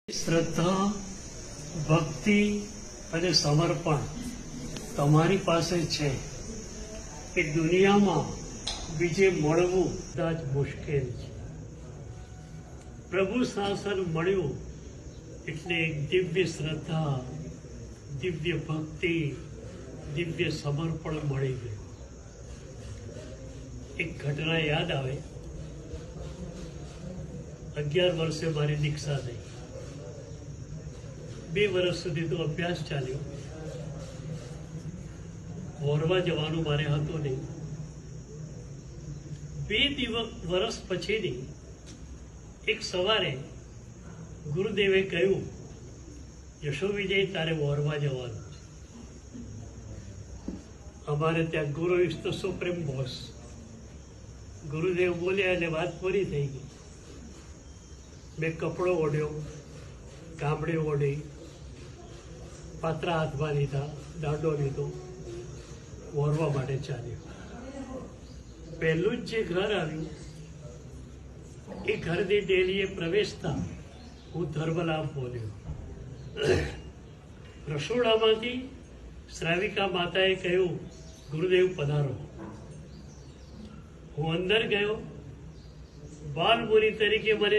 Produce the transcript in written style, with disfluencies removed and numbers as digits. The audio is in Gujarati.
શ્રદ્ધા, ભક્તિ અને સમર્પણ તમારી પાસે છે એ દુનિયામાં બીજે મળવું કદાચ મુશ્કેલ છે. પ્રભુ શાસન મળ્યું એટલે એક દિવ્ય શ્રદ્ધા, દિવ્ય ભક્તિ, દિવ્ય સમર્પણ મળી ગયું. એક ઘટના યાદ આવે. 11 વર્ષે મારી દીક્ષા થઈ. 2 વર્ષ સુધી તો અભ્યાસ ચાલ્યો. વોરવા જવાનું મારે હતું નહીં. 2 વર્ષ પછીની એક સવારે ગુરુદેવે કહ્યું, યશો વિજય, તારે વોરવા જવાનું છે. અમારે ત્યાં ગુરુ ઇઝ ધ સુપ્રીમ બોસ. ગુરુદેવ બોલ્યા એટલે વાત પૂરી થઈ ગઈ. મેં કપડો ઓઢ્યો, ગામડે ઓઢી, પાત્રા હાથમાં લીધા, દાંડો લીધો, વોરવા માટે ચાલ્યો. પહેલું જ જે ઘર આવ્યું એ ઘરની ડેલીએ પ્રવેશતા હું ધર્મલાભ બોલ્યો. રસોડામાંથી શ્રાવિકા માતાએ કહ્યું, ગુરુદેવ પધારો. હું અંદર ગયો. બાલમુનિ તરીકે મને